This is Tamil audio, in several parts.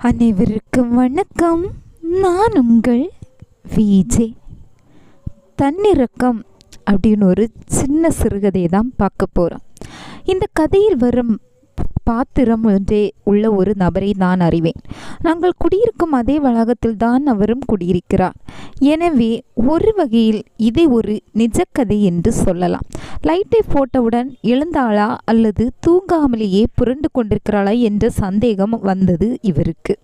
அனைவருக்கும் வணக்கம். நான் உங்கள் விஜே. தன்னிறக்கம் அப்படின்னு ஒரு சின்ன சிறுகதையை தான் பார்க்க போகிறோம். இந்த கதையில் வரும் பாத்திரம் ஒன்றே உள்ள ஒரு நபரை நான் அறிவேன். நாங்கள் குடியிருக்கும் அதே வளாகத்தில் தான் அவரும் குடியிருக்கிறார். எனவே ஒரு வகையில் இதை ஒரு நிஜக்கதை என்று சொல்லலாம். லைட்டை போட்டவுடன் எழுந்தாளா அல்லது தூங்காமலேயே புரண்டு கொண்டிருக்கிறாளா என்ற சந்தேகம் வந்தது இவருக்கு.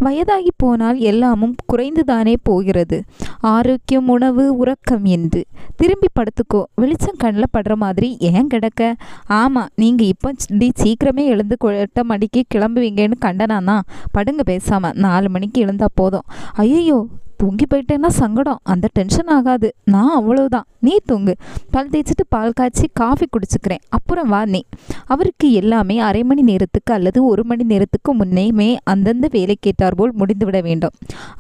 வயதாகி போனால் எல்லாமும் குறைந்துதானே போகிறது. ஆரோக்கியம், உணவு, உறக்கம் என்று. திரும்பி படுத்துக்கோ, வெளிச்சம் கண்ணில் படுற மாதிரி ஏன் கிடக்க? ஆமாம், நீங்கள் இப்போ சீக்கிரமே எழுந்து 8 மணிக்கு கிளம்புவீங்கன்னு கண்டனானா? படுங்க பேசாமல், 4 மணிக்கு எழுந்தா போதும். ஐயோ, தூங்கி போயிட்டேன்னா சங்கடம், அந்த டென்ஷன் ஆகாது. நான் அவ்வளவுதான், நீ தூங்கு. பல் தேய்ச்சிட்டு பால் காய்ச்சி காஃபி குடிச்சுக்கிறேன், அப்புறம் வா நீ. அவருக்கு எல்லாமே அரை மணி நேரத்துக்கு அல்லது 1 மணி நேரத்துக்கு முன்னேமே அந்தந்த வேலை கேட்டார் போல் முடிந்துவிட வேண்டும்.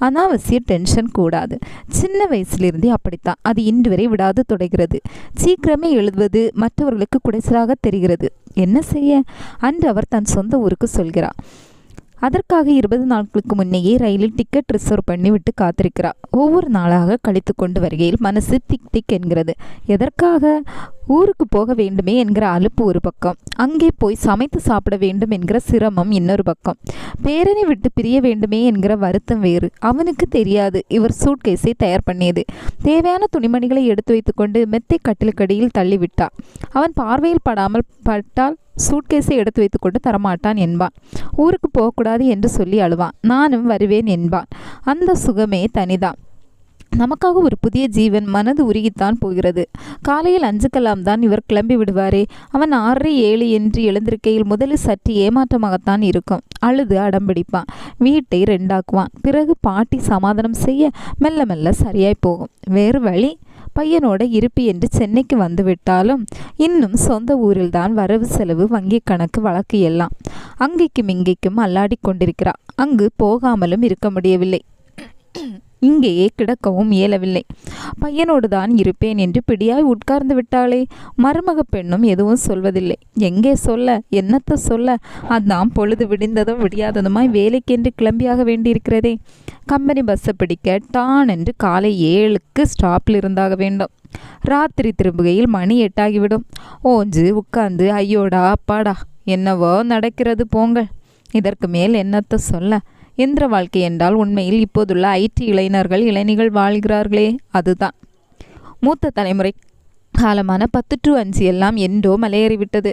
அனாவசிய டென்ஷன் கூடாது. சின்ன வயசிலிருந்தே அப்படித்தான். அது இன்று வரை விடாது தொடர்கிறது. சீக்கிரமே எழுதுவது மற்றவர்களுக்கு குடைச்சலாக தெரிகிறது. என்ன செய்ய? அன்று அவர் தன் சொந்த ஊருக்கு சொல்கிறார். அதற்காக 20 நாட்களுக்கு முன்னையே ரயிலில் டிக்கெட் ரிசர்வ் பண்ணி விட்டு காத்திருக்கிறார். ஒவ்வொரு நாளாக கழித்து கொண்டு வருகையில் மனசு திக் திக் என்கிறது. எதற்காக? ஊருக்கு போக வேண்டுமே என்கிற அலுப்பு ஒரு பக்கம், அங்கே போய் சமைத்து சாப்பிட வேண்டும் என்கிற சிரமம் இன்னொரு பக்கம், பேரனை விட்டு பிரிய வேண்டுமே என்கிற வருத்தம் வேறு. அவனுக்கு தெரியாது இவர் சூட்கேஸை தயார் பண்ணியது. தேவையான துணிமணிகளை எடுத்து வைத்துக்கொண்டு மெத்தை கட்டிலுக்கடியில் தள்ளிவிட்டார். அவன் பார்வையில் பட்டால் சூட்கேஸை எடுத்து வைத்துக்கொண்டு தரமாட்டான் என்பான். ஊருக்கு போகக்கூடாது என்று சொல்லி அழுவான். நானும் வருவேன் என்பான். அந்த சுகமே தனிதான். நமக்காக ஒரு புதிய ஜீவன் மனது உருகித்தான் போகிறது. காலையில் 5க்கெல்லாம் தான் இவர் கிளம்பி விடுவாரே. அவன் 6, 7 என்று எழுந்திருக்கையில் முதலில் சற்று ஏமாற்றமாகத்தான் இருக்கும். அழுது அடம்பிடிப்பான். வீட்டை 2ஆக்குவான். பிறகு பாட்டி சமாதானம் செய்ய மெல்ல மெல்ல சரியாய் போகும். வேறு வழி? பையனோட இருப்பு என்று சென்னைக்கு வந்து விட்டாலும் இன்னும் சொந்த ஊரில்தான் வரவு செலவு, வங்கி கணக்கு, வழக்கு எல்லாம். அங்கேக்கும் இங்கேக்கும் அல்லாடி கொண்டிருக்கிறார். அங்கு போகாமலும் இருக்க முடியவில்லை. இங்கேயே கிடக்கவும் இயலவில்லை. பையனோடு தான் இருப்பேன் என்று பிடியாய் உட்கார்ந்து விட்டாளே. மருமக பெண்ணும் எதுவும் சொல்வதில்லை. எங்கே சொல்ல? என்னத்த சொல்ல? அதான் பொழுது விடிந்ததும் விடியாததுமாய் வேலைக்கென்று கிளம்பியாக வேண்டியிருக்கிறதே. கம்பெனி பஸ்ஸை பிடிக்க டான் என்று காலை 7க்கு ஸ்டாப்பில் இருந்தாக வேண்டும். ராத்திரி திரும்புகையில் மணி 8 ஆகிவிடும். ஓஞ்சு உட்கார்ந்து ஐயோடா அப்பாடா என்னவோ நடக்கிறது போங்கள். இதற்கு மேல் என்னத்த சொல்ல? எந்திர வாழ்க்கை என்றால் உண்மையில் இப்போதுள்ள IT இளைஞர்கள் வாழ்கிறார்களே, அதுதான். மூத்த தலைமுறை காலமான 10 to 5 எல்லாம் என்றோ மலையேறிவிட்டது.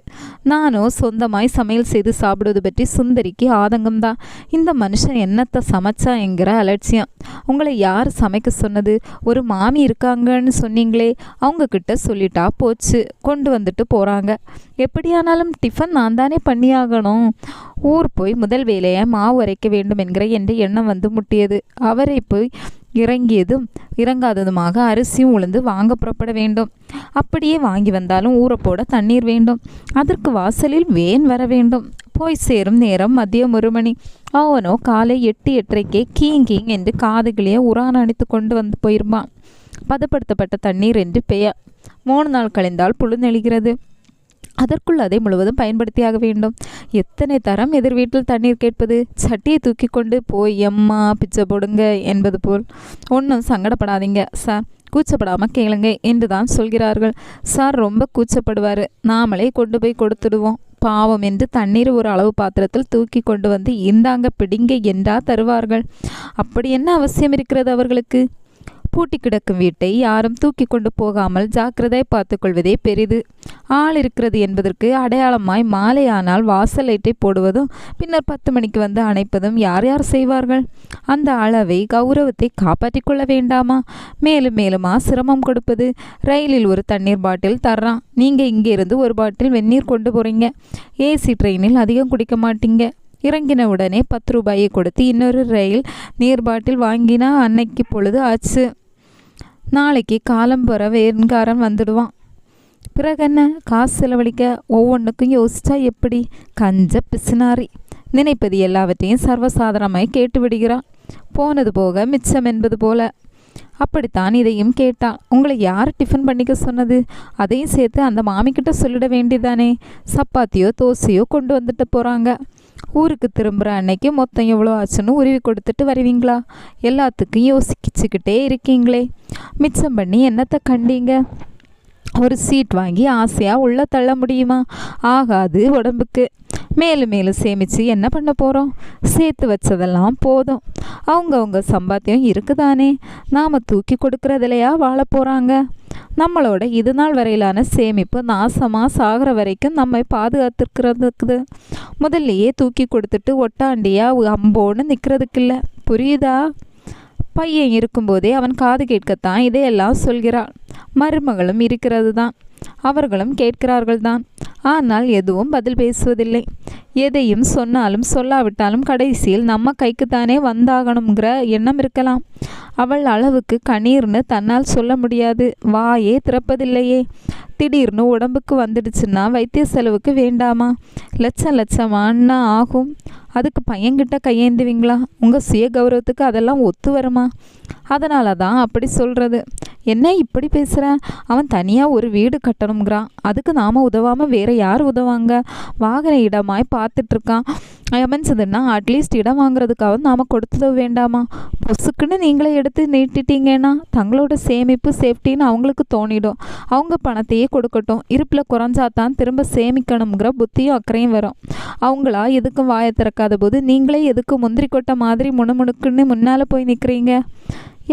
நானோ சொந்தமாய் சமையல் செய்து சாப்பிடுவது பற்றி சுந்தரிக்கு ஆதங்கம்தான். இந்த மனுஷன் என்னத்தை சமைச்சா என்கிற அலட்சியம். உங்களை யார் சமைக்க சொன்னது? ஒரு மாமி இருக்காங்கன்னு சொன்னீங்களே, அவங்க கிட்ட சொல்லிட்டா போச்சு, கொண்டு வந்துட்டு போகிறாங்க. எப்படியானாலும் டிஃபன் நான் தானே பண்ணியாகணும். ஊர் போய் முதல் வேலையை மாவு அரைக்க வேண்டும் என்கிற என்ற எண்ணம் வந்து முட்டியது. அவரை போய் இறங்கியதும் இறங்காததுமாக அரிசியும் உளுந்து வாங்க புறப்பட வேண்டும். அப்படியே வாங்கி வந்தாலும் ஊற போட தண்ணீர் வேண்டும். அதற்கு வாசலில் வேன் வர வேண்டும். போய் சேரும் நேரம் மதியம் 1 மணி. அவனோ காலை 8, 8:30 கீங் என்று காதுகளையே உரான் அணித்து கொண்டு வந்து போயிருப்பான். பதப்படுத்தப்பட்ட தண்ணீர் என்று பெயர். 3 நாள் கழிந்தால் புழுநெழுகிறது. அதற்குள் அதை முழுவதும் பயன்படுத்தியாக வேண்டும். எத்தனை தரம் எதிர் வீட்டில் தண்ணீர் கேட்பது? சட்டியை தூக்கி கொண்டு போய் எம்மா பிச்சை போடுங்க என்பது போல். ஒன்றும் சங்கடப்படாதீங்க சார், கூச்சப்படாமல் கேளுங்க என்று தான் சொல்கிறார்கள். சார் ரொம்ப கூச்சப்படுவார். நாமளே கொண்டு போய் கொடுத்துடுவோம். பாவம் என்று தண்ணீர் ஒரு அளவு பாத்திரத்தில் தூக்கி கொண்டு வந்து இந்தாங்க பிடிங்க என்றா தருவார்கள். அப்படி என்ன அவசியம் இருக்கிறது அவர்களுக்கு? பூட்டி கிடக்கும் வீட்டை யாரும் தூக்கி கொண்டு போகாமல் ஜாக்கிரதை பார்த்து கொள்வதே பெரிது. ஆள் இருக்கிறது என்பதற்கு அடையாளமாய் மாலையானால் வாசல் லைட்டை போடுவதும் பின்னர் 10 மணிக்கு வந்து அணைப்பதும் யார் யார் செய்வார்கள்? அந்த அளவை கௌரவத்தை காப்பாற்றி கொள்ள வேண்டாமா? மேலும் மேலுமா சிரமம் கொடுப்பது? ரயிலில் ஒரு தண்ணீர் பாட்டில் தர்றான். நீங்கள் இங்கே இருந்து ஒரு பாட்டில் வெந்நீர் கொண்டு போகிறீங்க. ஏசி ட்ரெயினில் அதிகம் குடிக்க மாட்டீங்க. இறங்கின உடனே 10 ரூபாயை கொடுத்து இன்னொரு ரயில் நீர் பாட்டில் வாங்கினா அன்னைக்கு பொழுது ஆச்சு. நாளைக்கு காலம் பெற வெண்காரன் வந்துடுவான். பிறகு என்ன? காசு செலவழிக்க ஒவ்வொன்றுக்கும் யோசிச்சா எப்படி? கஞ்ச பிசுனாரி. நினைப்பது எல்லாவற்றையும் சர்வசாதாரணமாய் கேட்டு விடுகிறான். போனது போக மிச்சம் என்பது போல. அப்படித்தான் இதையும் கேட்டான். உங்களை யார் டிஃபன் பண்ணிக்க சொன்னது? அதையும் சேர்த்து அந்த மாமிக்கிட்ட சொல்லிட வேண்டியதானே. சப்பாத்தியோ தோசையோ கொண்டு வந்துட்டு போகிறாங்க. ஊருக்கு திரும்புகிற அன்னைக்கு மொத்தம் எவ்வளோ ஆச்சுன்னு உருவி கொடுத்துட்டு வருவீங்களா? எல்லாத்துக்கும் யோசிச்சுக்கிட்டே இருக்கீங்களே, மிச்சம் பண்ணி என்னத்தை கண்டீங்க? ஒரு சீட் வாங்கி ஆசையாக உள்ள தள்ள முடியுமா? ஆகாது உடம்புக்கு. மேலும் மேலும் சேமித்து என்ன பண்ண போகிறோம்? சேர்த்து வச்சதெல்லாம் போதும். அவங்கவுங்க சம்பாத்தியம் இருக்குதானே, நாம் தூக்கி கொடுக்குறதுலையா வாழ போகிறாங்க? நம்மளோட இது நாள் வரையிலான சேமிப்பு நாசமாக சாகிற வரைக்கும் நம்மை பாதுகாத்துக்கிறதுக்கு முதல்லையே தூக்கி கொடுத்துட்டு ஒட்டாண்டியாக அம்போன்னு நிற்கிறதுக்கு இல்லை. புரியுதா? பையன் இருக்கும்போதே அவன் காது கேட்கத்தான் இதையெல்லாம் சொல்கிறாள். மருமகளும் இருக்கிறது தான், அவர்களும் கேட்கிறார்கள் தான். ஆனால் எதுவும் பதில் பேசுவதில்லை. எதையும் சொன்னாலும் சொல்லாவிட்டாலும் கடைசியில் நம்ம கைக்குத்தானே வந்தாகணுங்கிற எண்ணம் இருக்கலாம். அவள் அளவுக்கு கண்ணீர்னு தன்னால் சொல்ல முடியாது, வாயே திறப்பதில்லையே. திடீர்னு உடம்புக்கு வந்துடுச்சுன்னா வைத்திய செலவுக்கு வேண்டாமா? லட்சம் லட்சமானா ஆகும். அதுக்கு பையன்கிட்ட கையேந்துவீங்களா? உங்கள் சுய கௌரவத்துக்கு அதெல்லாம் ஒத்து வருமா? அதனால தான் அப்படி சொல்கிறது. என்ன இப்படி பேசுகிற? அவன் தனியாக ஒரு வீடு கட்டணுங்கிறான். அதுக்கு நாம் உதவாமல் வேறு யார் உதவாங்க? வாகன இடமாய் பார்த்துட்ருக்கான். அமைஞ்சதுன்னா அட்லீஸ்ட் இடம் வாங்குறதுக்காக நாம் கொடுத்தது வேண்டாமா? பொசுக்குன்னு நீங்களே எடுத்து நீட்டிட்டீங்கன்னா தங்களோட சேமிப்பு சேஃப்டின்னு அவங்களுக்கு தோணிடும். அவங்க பணத்தையே கொடுக்கட்டும். இருப்பில் குறைஞ்சாதான் திரும்ப சேமிக்கணுங்கிற புத்தியும் அக்கறையும் வரும். அவங்களா எதுக்கும் வாயை திறக்காத போது நீங்களே எதுக்கு முந்திரி கொட்டை மாதிரி முணுமுணுக்குன்னு முன்னால் போய் நிற்கிறீங்க?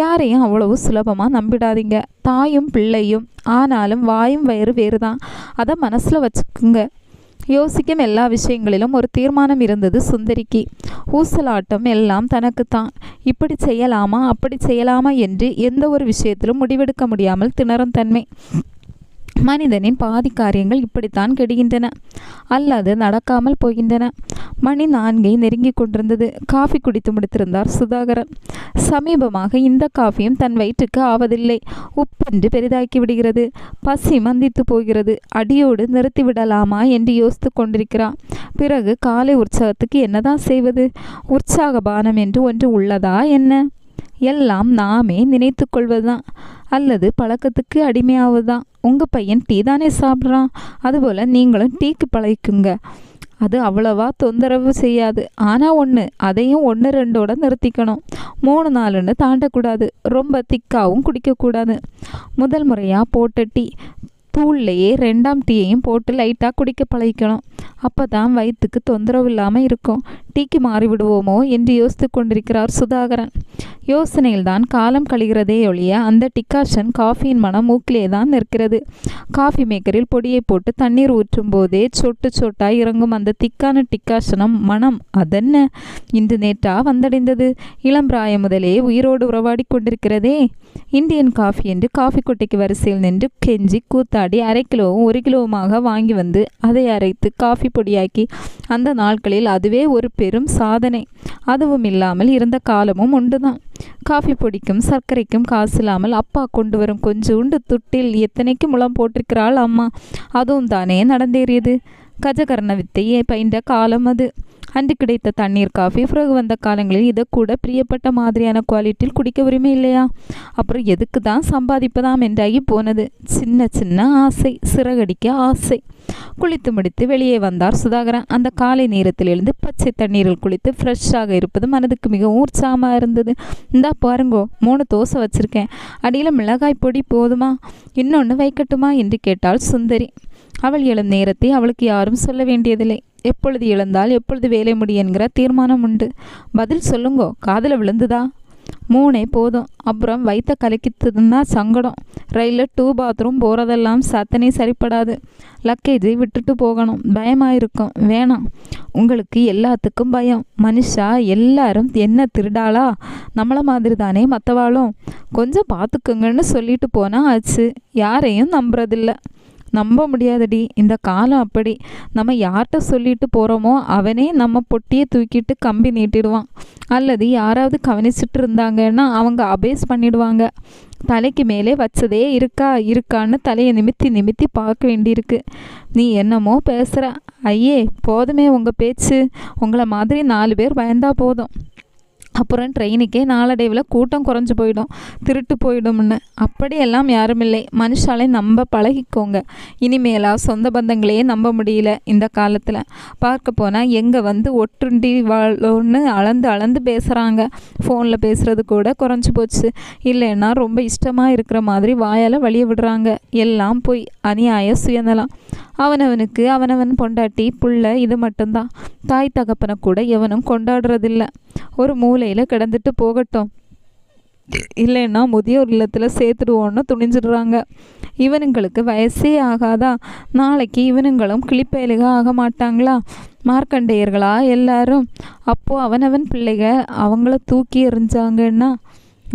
யாரையும் அவ்வளவு சுலபமாக நம்பிடாதீங்க. தாயும் பிள்ளையும் ஆனாலும் வாயும் வயிறு வேறு தான். அதை மனசில் வச்சுக்குங்க. யோசிக்கும் எல்லா விஷயங்களிலும் ஒரு தீர்மானம் இருந்தது சுந்தரிக்கு. ஊசலாட்டம் எல்லாம் தனக்குத்தான். இப்படி செய்யலாமா அப்படி செய்யலாமா என்று எந்த ஒரு விஷயத்திலும் முடிவெடுக்க முடியாமல் திணறும் தன்மை. மனிதனின் பாதி காரியங்கள் இப்படித்தான் கெடுகின்றன, அல்லது நடக்காமல் போகின்றன. மணி 4 நெருங்கி கொண்டிருந்தது. காஃபி குடித்து முடித்திருந்தார் சுதாகரன். சமீபமாக இந்த காஃபியும் தன் வயிற்றுக்கு ஆவதில்லை. உப்பென்று பெரிதாக்கி விடுகிறது. பசி மந்தித்து போகிறது. அடியோடு நிறுத்திவிடலாமா என்று யோசித்து கொண்டிருக்கிறான். பிறகு காலை உற்சாகத்துக்கு என்னதான் செய்வது? உற்சாக பானம் என்று ஒன்று உள்ளதா என்ன? எல்லாம் நாமே நினைத்து கொள்வதுதான், அல்லது பழக்கத்துக்கு அடிமையாவதுதான். உங்கள் பையன் டீ தானே சாப்பிட்றான், அதுபோல் நீங்களும் டீக்கு பழகிக்குங்க. அது அவ்வளவா தொந்தரவு செய்யாது. ஆனால் ஒன்று, அதையும் 1-2ஓட நிறுத்திக்கணும். 3-4ன்னு தாண்டக்கூடாது. ரொம்ப திக்காவும் குடிக்கக்கூடாது. முதல் முறையாக போட்ட டீ தூள்லையே 2ஆம் டீயையும் போட்டு லைட்டாக குடிக்க பழகிக்கணும். அப்போ தான் வயிற்றுக்கு தொந்தரவு இல்லாமல் இருக்கும். டீக்கு மாறிவிடுவோமோ என்று யோசித்து கொண்டிருக்கிறார் சுதாகரன். யோசனையில்தான் காலம் கழிகிறதே ஒழிய அந்த டிகாஷன் காஃபியின் மனம் மூக்கிலே தான் நிற்கிறது. காஃபி மேக்கரில் பொடியை போட்டு தண்ணீர் ஊற்றும் போதே சொட்டு சொட்டாய் இறங்கும் அந்த திக்கான டிகாஷனம் மனம் அதென்ன இன்று நேற்றா வந்தடைந்தது? இளம் பிராயம் முதலே உயிரோடு உறவாடி கொண்டிருக்கிறதே. இந்தியன் காஃபி என்று காஃபி கொட்டைக்கு வரிசையில் நின்று கெஞ்சி கூத்தாடி 1/2 கிலோவும் 1 கிலோவுமாக வாங்கி வந்து அதை அரைத்து காஃபி பொடியாக்கி அந்த நாட்களில் அதுவே ஒரு பெரும் சாதனை. அதுவும் இல்லாமல் இருந்த காலமும் உண்டுதான். காஃபி பொடிக்கும் சர்க்கரைக்கும் காசு இல்லாமல் அப்பா கொண்டு வரும் கொஞ்சோண்டு துட்டில் எத்தனைக்கு முளம் போட்டிருக்கிறாள் அம்மா. அதுவும் தானே நடந்தேறியது. கஜகர்ண வித்தையை பயின்ற காலம் அது. அன்று கிடைத்த தண்ணீர் காஃபி பிறகு வந்த காலங்களில் இதை கூட பிரியப்பட்ட மாதிரியான குவாலிட்டியில் குடிக்க உரிமை இல்லையா? அப்புறம் எதுக்கு தான் சம்பாதிப்பதாம் என்றாகி போனது. சின்ன சின்ன ஆசை, சிறகடிக்க ஆசை. குளித்து முடித்து வெளியே வந்தார் சுதாகரன். அந்த காலை நேரத்தில் எழுந்து பச்சை தண்ணீரில் குளித்து ஃப்ரெஷ்ஷாக இருப்பது மனதுக்கு மிகவும் உற்சாகமாக இருந்தது. இந்தா பாருங்கோ, 3 தோசை வச்சுருக்கேன். அடியில் மிளகாய் பொடி போதுமா? இன்னொன்று வைக்கட்டுமா என்று கேட்டாள் சுந்தரி. அவள் எழும் நேரத்தை அவளுக்கு யாரும் சொல்ல வேண்டியதில்லை. எப்பொழுது எழுந்தால் எப்பொழுது வேலை முடியும் என்கிற தீர்மானம் உண்டு. பதில் சொல்லுங்கோ. காதில் விழுந்துதா? 3 போதும். அப்புறம் வயிற்ற கலக்கித்ததுன்னா சங்கடம். ரயிலில் 2 பாத்ரூம் போகிறதெல்லாம் சத்தனை சரிப்படாது. லக்கேஜை விட்டுட்டு போகணும். பயமாயிருக்கும். வேணாம். உங்களுக்கு எல்லாத்துக்கும் பயம். மனுஷா எல்லாரும் என்ன திருடாளா? நம்மளை மாதிரி தானே மற்றவாளும். கொஞ்சம் பார்த்துக்குங்கன்னு சொல்லிட்டு போனால் ஆச்சு. யாரையும் நம்புறதில்ல. நம்ப முடியாதடி, இந்த காலம் அப்படி. நம்ம யார்கிட்ட சொல்லிட்டு போகிறோமோ அவனே நம்ம பொட்டியை தூக்கிட்டு கம்பி நீட்டிடுவான். அல்லது யாராவது கவனிச்சுட்டு இருந்தாங்கன்னா அவங்க அபேஸ் பண்ணிடுவாங்க. தலைக்கு மேலே வச்சதே இருக்கான்னு தலையை நிமித்தி பார்க்க வேண்டியிருக்கு. நீ என்னமோ பேசுகிற. ஐயே போதுமே உங்கள் பேச்சு. உங்களை மாதிரி 4 பேர் பயந்தா போதும். அப்புறம் ட்ரெயினுக்கே நாளடைவில் கூட்டம் குறைஞ்சி போயிடும், திருட்டு போயிடும்னு. அப்படியெல்லாம் யாரும் இல்லை. மனுஷாலை நம்ப பழகிக்கோங்க. இனிமேலா சொந்த பந்தங்களையே நம்ப முடியல இந்த காலத்தில். பார்க்க போனால் எங்கே வந்து ஒட்டுண்டி வாழோன்னு அளந்து அளந்து பேசுகிறாங்க. ஃபோனில் பேசுகிறது கூட குறைஞ்சி போச்சு. இல்லைன்னா ரொம்ப இஷ்டமாக இருக்கிற மாதிரி வாயால் வழிய விடுறாங்க. எல்லாம் போய் அநியாய சுயநலம். அவனவனுக்கு அவனவன் பொண்டாட்டி புள்ள இது மட்டும்தான். தாய் தகப்பனை கூட எவனும் கொண்டாடுறதில்ல. ஒரு மூலையில் கிடந்துட்டு போகட்டும், இல்லைன்னா முதியோர் இல்லத்தில் சேர்த்துடுவோன்னு துணிஞ்சிடுறாங்க. இவனுங்களுக்கு வயசே ஆகாதா? நாளைக்கு இவனுங்களும் கிளிப்பயலுக ஆக மாட்டாங்களா? மார்க்கண்டேயர்களா எல்லாரும்? அப்போது அவனவன் பிள்ளைக அவங்கள தூக்கி எறிஞ்சாங்கன்னா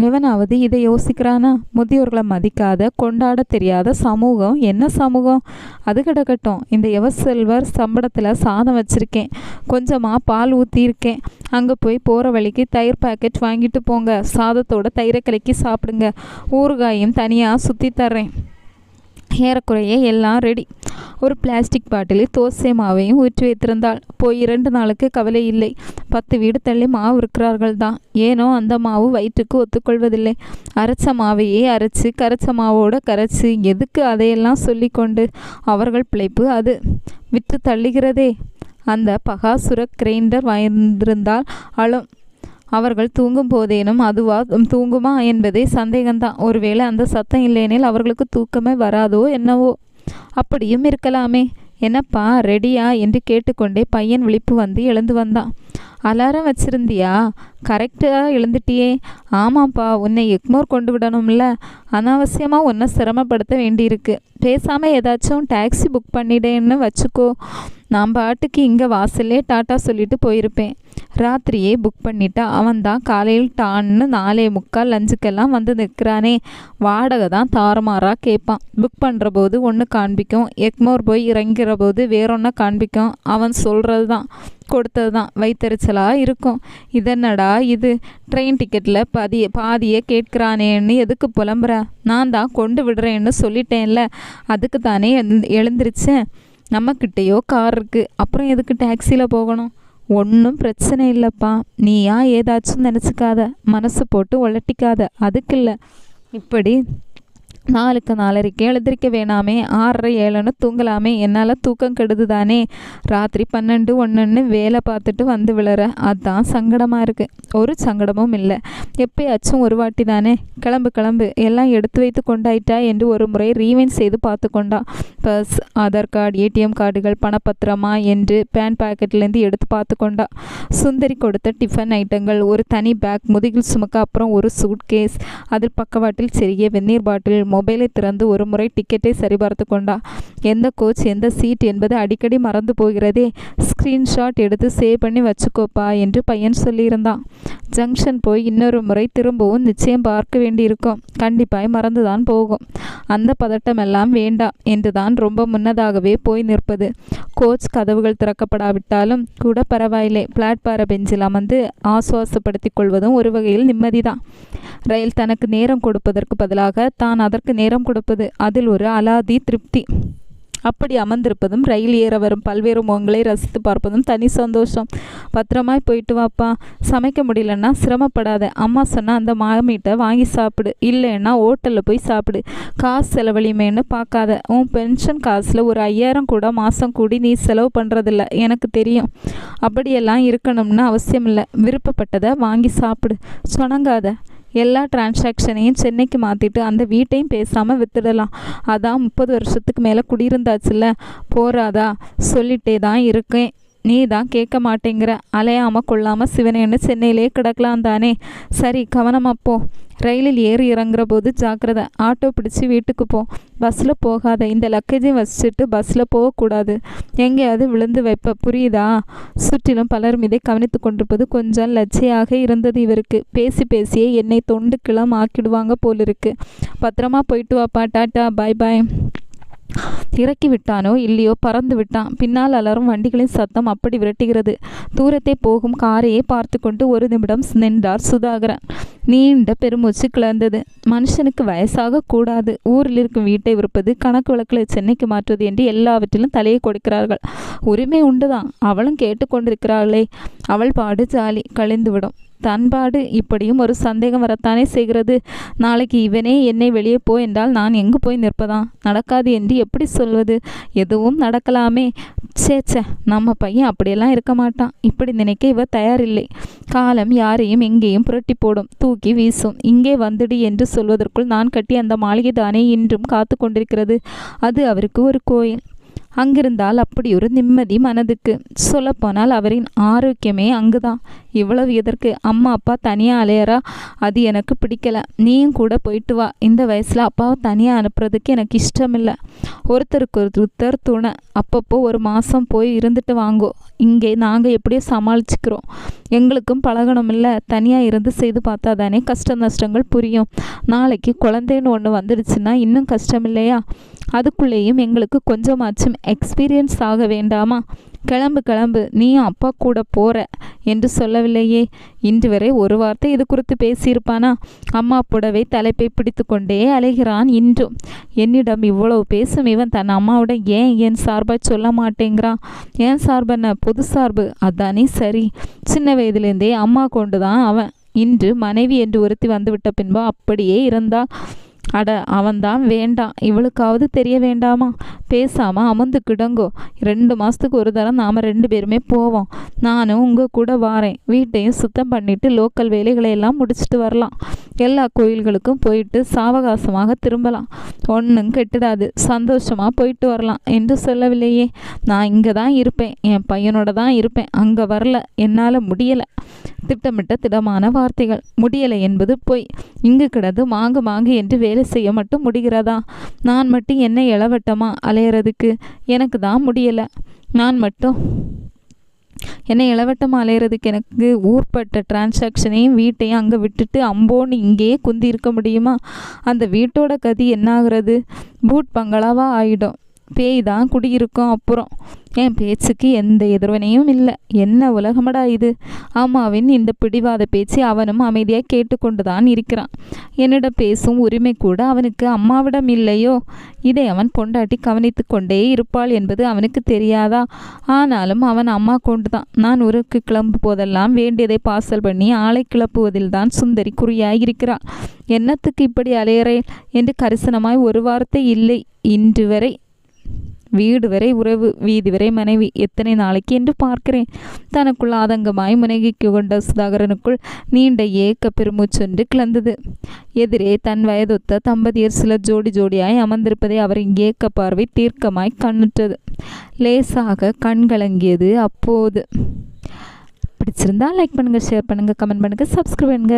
எவனாவது இதை யோசிக்கிறானா? முதியோர்களை மதிக்காத கொண்டாட தெரியாத சமூகம் என்ன சமூகம்? அது கிடக்கட்டும். இந்த எவசெல்வர் சம்பளத்தில் சாதம் வச்சுருக்கேன், கொஞ்சமாக பால் ஊற்றியிருக்கேன். அங்கே போய் போகிற வழிக்கு தயிர் பாக்கெட் வாங்கிட்டு போங்க, சாதத்தோட தயிரை கலக்கி சாப்பிடுங்க, ஊறுகாயும் தனியாக சுற்றி தர்றேன். ஏறக்குறைய எல்லாம் ரெடி. ஒரு பிளாஸ்டிக் பாட்டிலில் தோசை மாவையும் ஊற்றி வைத்திருந்தாள். போய் 2 நாளுக்கு கவலை இல்லை. 10 வீடு தள்ளி மாவு இருக்கிறார்கள் தான். ஏனோ அந்த மாவு வயிற்றுக்கு ஒத்துக்கொள்வதில்லை. அரைச்ச மாவையே அரைச்சி கரைச்ச மாவோடு கரைச்சி எதுக்கு அதையெல்லாம் சொல்லி கொண்டு? அவர்கள் பிழைப்பு அது விற்று தள்ளுகிறதே. அந்த பகாசுர கிரைண்டர் வாய்ந்திருந்தால் அழும். அவர்கள் தூங்கும் போதேனும் அதுவா தூங்குமா என்பதே சந்தேகம்தான். ஒருவேளை அந்த சத்தம் இல்லையெனில் அவர்களுக்கு தூக்கமே வராதோ என்னவோ. அப்படியும் இருக்கலாமே. என்னப்பா ரெடியா என்று கேட்டுக்கொண்டே பையன் விழிப்பு வந்து எழுந்து வந்தான். அலாரம் வச்சிருந்தியா? கரெக்டாக எழுந்துட்டியே. ஆமாப்பா, உன்னை எக்மோர் கொண்டு விடணும்ல, அனாவசியமாக உன்னை சிரமப்படுத்த வேண்டியிருக்கு. பேசாமல் ஏதாச்சும் டாக்ஸி புக் பண்ணிடேன்னு வச்சுக்கோ. நான் பாட்டுக்கு இங்கே வாசல்லே டாட்டா சொல்லிட்டு போயிருப்பேன். ராத்திரியே புக் பண்ணிட்டா அவன்தான் காலையில் டான்னு 4:45 லஞ்சுக்கெல்லாம் வந்து நிற்கிறானே. வாடகை தான் தாறுமாறாக கேட்பான். புக் பண்ணுற போது ஒன்று காண்பிக்கும், எக்மோர் போய் இறங்கிற போது வேறொன்று காண்பிக்கும். அவன் சொல்கிறது தான் கொடுத்தது தான் வைத்தறிச்சலாக இருக்கும். இதென்னடா இது, ட்ரெயின் டிக்கெட்டில் பாதியை கேட்குறானேன்னு எதுக்கு புலம்புற? நான் தான் கொண்டு விடுறேன்னு சொல்லிட்டேன்ல, அதுக்கு தானே எழுந்திருச்சேன். நம்மக்கிட்டேயோ கார் இருக்குது, அப்புறம் எதுக்கு டாக்ஸியில் போகணும்? ஒன்றும் பிரச்சனை இல்லைப்பா, நீயா ஏதாச்சும் நினச்சிக்காத, மனசு போட்டு உலட்டிக்காத, அதுக்கு இல்லை. இப்படி 4க்கு 4:30 எழுந்திரிக்க வேணாமே, 6:30 7ன்னு தூங்கலாமே. என்னால் தூக்கம் கெடுது தானே. ராத்திரி 12 1ன்னு வேலை பார்த்துட்டு வந்து விழற, அதுதான் சங்கடமாக இருக்குது. ஒரு சங்கடமும் இல்லை. எப்பயாச்சும் ஒரு வாட்டி தானே. கிளம்பு எல்லாம் எடுத்து வைத்து கொண்டாயிட்டா என்று ஒரு முறை ரீவைண்ட் செய்து பார்த்து கொண்டா. பர்ஸ், ஆதார் கார்டு, ஏடிஎம் கார்டுகள், பணப்பத்திரமா என்று பேன் பாக்கெட்லேருந்து எடுத்து பார்த்து கொண்டா. சுந்தரி கொடுத்த டிஃபன் ஐட்டங்கள், ஒரு தனி பேக் முதுகில் சுமக்க, அப்புறம் ஒரு சூட் கேஸ், அதில் பக்கவாட்டில் சிறிய வெந்நீர் பாட்டில். மொபைலை திறந்து ஒரு முறை டிக்கெட்டை சரிபார்த்து கொண்டா. எந்த கோச் எந்த சீட் என்பது அடிக்கடி மறந்து போகிறதே. ஸ்க்ரீன்ஷாட் எடுத்து சேவ் பண்ணி வச்சுக்கோப்பா என்று பையன் சொல்லியிருந்தான். ஜங்ஷன் போய் இன்னொரு முறை திரும்பவும் நிச்சயம் பார்க்க வேண்டியிருக்கும். கண்டிப்பாய் மறந்துதான் போகும். அந்த பதட்டமெல்லாம் வேண்டாம் என்றுதான் ரொம்ப முன்னதாகவே போய் நிற்பது. கோச் கதவுகள் திறக்கப்படாவிட்டாலும் கூட பரவாயில்லை. பிளாட்பார பெஞ்சில் அமர்ந்து ஆசுவாசப்படுத்திக் கொள்வதும் ஒரு வகையில் நிம்மதிதான். ரயில் தனக்கு நேரம் கொடுப்பதற்கு பதிலாக தான் அதற்கு நேரம் கொடுப்பது, அதில் ஒரு அலாதி திருப்தி. அப்படி அமர்ந்திருப்பதும் ரயில் ஏற வரும் பல்வேறு முகங்களை ரசித்து பார்ப்பதும் தனி சந்தோஷம். பத்திரமாய் போயிட்டு வாப்பா. சமைக்க முடியலன்னா சிரமப்படாத. அம்மா சொன்னால் அந்த மாமீட்டை வாங்கி சாப்பிடு, இல்லைன்னா ஹோட்டலில் போய் சாப்பிடு. காசு செலவழிமேன்னு பார்க்காத. உன் பென்ஷன் காசில் ஒரு 5000 கூட மாதம் கூடி நீ செலவு பண்ணுறதில்ல, எனக்கு தெரியும். அப்படியெல்லாம் இருக்கணும்னு அவசியம் இல்லை. விருப்பப்பட்டதை வாங்கி சாப்பிடு, சொணங்காத. எல்லா டிரான்சாக்ஷனையும் சென்னைக்கு மாற்றிட்டு அந்த வீட்டையும் பேசாமல் வித்துடலாம். அதான் 30 வருஷத்துக்கு மேலே குடியிருந்தாச்சுல்ல, போராதா? சொல்லிட்டே தான் இருக்கேன், நீ தான் கேட்க மாட்டேங்கிற. அலையாமல் கொள்ளாமல் சிவனேன்னு சென்னையிலே கிடக்கலாம் தானே. சரி, கவனமாக போ. ரயிலில் ஏறி இறங்குற போது ஜாக்கிரதை. ஆட்டோ பிடிச்சி வீட்டுக்கு போ. பஸ்ஸில் போகாத. இந்த லக்கேஜையும் வச்சுட்டு பஸ்ஸில் போகக்கூடாது. எங்கேயாவது விழுந்து வைப்ப, புரியுதா? சுற்றிலும் பலரும் இதை கவனித்து கொண்டிருப்பது கொஞ்சம் லட்சையாக இருந்தது இவருக்கு. பேசியே என்னை தொண்டு கிளம் ஆக்கிடுவாங்க போலிருக்கு. பத்திரமா போயிட்டு வாப்பா. டாட்டா, பாய் பாய். இறக்கி விட்டானோ இல்லையோ பறந்து விட்டான். பின்னால் அலரும் வண்டிகளின் சத்தம் அப்படி விரட்டுகிறது. தூரத்தை போகும் காரையே பார்த்து கொண்டு ஒரு நிமிடம் நின்றார் சுதாகரன். நீண்ட பெருமூச்சு கிளர்ந்தது. மனுஷனுக்கு வயசாக கூடாது. ஊரில் இருக்கும் வீட்டை விற்பது, கணக்கு வழக்கில் சென்னைக்கு மாற்றுவது என்று எல்லாவற்றிலும் தலையை கொடுக்கிறார்கள். உரிமை உண்டுதான். அவளும் கேட்டுக்கொண்டிருக்கிறாளே. அவள் பாடு ஜாலி கழிந்துவிடும். தன்பாடு இப்படியும் ஒரு சந்தேகம் வரத்தானே செய்கிறது. நாளைக்கு இவனே என்னை வெளியே போ என்றால் நான் எங்கு போய் நிற்பதா? நடக்காது என்று எப்படி சொல்வது? எதுவும் நடக்கலாமே. சேச்சே, நம்ம பையன் அப்படியெல்லாம் இருக்க மாட்டான். இப்படி நினைக்க இவ தயாரில்லை. காலம் யாரையும் எங்கேயும் புரட்டி போடும், தூக்கி வீசும். இங்கே வந்துடு என்று சொல்வதற்குள் நான் கட்டி அந்த மாளிகை தானே இன்றும் காத்து கொண்டிருக்கிறது. அது அவருக்கு ஒரு கோயில். அங்கிருந்தால் அப்படி ஒரு நிம்மதி மனதுக்கு. சொல்லப்போனால் அவரின் ஆரோக்கியமே அங்குதான். இவ்வளவு எதற்கு? அம்மா அப்பா தனியாக அலையறா, அது எனக்கு பிடிக்கல. நீயும் கூட போயிட்டு வா. இந்த வயசில் அப்பாவை தனியாக அனுப்புறதுக்கு எனக்கு இஷ்டமில்லை. ஒருத்தருக்கு ஒருத்தர் துணை. அப்பப்போ ஒரு மாதம் போய் இருந்துட்டு வாங்கோ. இங்கே நாங்கள் எப்படியோ சமாளிச்சுக்கிறோம். எங்களுக்கும் பழகணும் இல்லை. தனியாக இருந்து செய்து பார்த்தா தானே கஷ்ட நஷ்டங்கள் புரியும். நாளைக்கு குழந்தைன்னு ஒன்று வந்துடுச்சுன்னா இன்னும் கஷ்டம் இல்லையா? அதுக்குள்ளேயும் எங்களுக்கு கொஞ்சமாச்சும் எக்ஸ்பீரியன்ஸ் ஆக வேண்டாமா? கிளம்பு கிளம்பு, நீயும் அப்பா கூட போகிற என்று சொல்லவில்லையே. இன்று வரை ஒரு வார்த்தை இது குறித்து பேசியிருப்பானா? அம்மா புடவை தலைப்பை பிடித்து கொண்டே அலைகிறான் இன்றும். என்னிடம் இவ்வளவு பேசும் இவன் தன் அம்மாவோட ஏன் என் சார்பாய் சொல்ல மாட்டேங்கிறான்? ஏன் சார்பென்ன? பொது சார்பு அதானே சரி. சின்ன வயதிலேருந்தே அம்மா கொண்டு தான் அவன். இன்று மனைவி என்று ஒருத்தி வந்துவிட்ட பின்பு அப்படியே இருந்தால் அட அவன்தான் வேண்டாம். இவளுக்காவது தெரிய வேண்டாமா? பேசாமல் அமர்ந்து கிடங்கோ. 2 மாதத்துக்கு ஒரு தரம் நாம் 2 பேருமே போவோம். நானும் உங்கள் கூட வாரேன். வீட்டையும் சுத்தம் பண்ணிவிட்டு லோக்கல் வேலைகளை எல்லாம் முடிச்சுட்டு வரலாம். எல்லா கோயில்களுக்கும் போயிட்டு சாவகாசமாக திரும்பலாம். ஒன்றும் கெட்டுடாது. சந்தோஷமாக போயிட்டு வரலாம் என்று சொல்லவில்லையே. நான் இங்கே தான் இருப்பேன், என் பையனோட தான் இருப்பேன். அங்கே வரல, என்னால் முடியலை. திட்டமிட்ட திடமான வார்த்தைகள். முடியலை என்பது பொய். இங்கு கிடந்து மாங்கு மாங்கு என்று வேலை செய்ய மட்டும் முடிகிறதா? நான் மட்டும் என்ன இளவட்டமா அலையிறதுக்கு? எனக்கு தான் முடியலை. நான் மட்டும் என்னை இளவட்டமாக அலையிறதுக்கு எனக்கு ஊர்பட்ட டிரான்சாக்ஷனையும் வீட்டையும் அங்கே விட்டுட்டு அம்போன்னு இங்கேயே குந்தி இருக்க முடியுமா? அந்த வீட்டோட கதி என்னாகிறது? பூட் பங்களாவாக ஆகிடும். பேய் தான் குடியிருக்கும். அப்புறம் என் பேச்சுக்கு எந்த எதிர்வினையும் இல்லை. என்ன உலகமடா இது? அம்மாவின் இந்த பிடிவாத பேச்சு அவனும் அமைதியாக கேட்டுக்கொண்டு தான் இருக்கிறான். என்னிடம் பேசும் உரிமை கூட அவனுக்கு அம்மாவிடம் இல்லையோ? இதை அவன் பொண்டாட்டி கவனித்து கொண்டே இருப்பாள் என்பது அவனுக்கு தெரியாதா? ஆனாலும் அவன் அம்மா கொண்டு தான். நான் ஊருக்கு கிளம்பு போதெல்லாம் வேண்டியதை பார்சல் பண்ணி ஆளை கிளப்புவதில் தான் சுந்தரி குறியாயிருக்கிறாள். என்னத்துக்கு இப்படி அலையறேன் என்று கரிசனமாய் ஒரு வார்த்தை இல்லை இன்று வரை. வீடு வரை உறவு, வீதி வரை மனைவி, எத்தனை நாளைக்கு என்று பார்க்கிறேன். தனக்குள் ஆதங்கமாய் முனகிக்கு கொண்ட சுதாகரனுக்குள் நீண்ட ஏக்க பெருமூச்சொன்று கிளந்தது. எதிரே தன் வயதொத்த தம்பதியர் சிலர் ஜோடி ஜோடியாய் அமர்ந்திருப்பதை அவரின் ஏக்க பார்வை தீர்க்கமாய் கண்ணுற்றது. லேசாக கண்கலங்கியது அப்போது. பிடிச்சிருந்தா லைக் பண்ணுங்கள், ஷேர் பண்ணுங்கள், கமெண்ட் பண்ணுங்கள், சப்ஸ்கிரைப் பண்ணுங்கள்.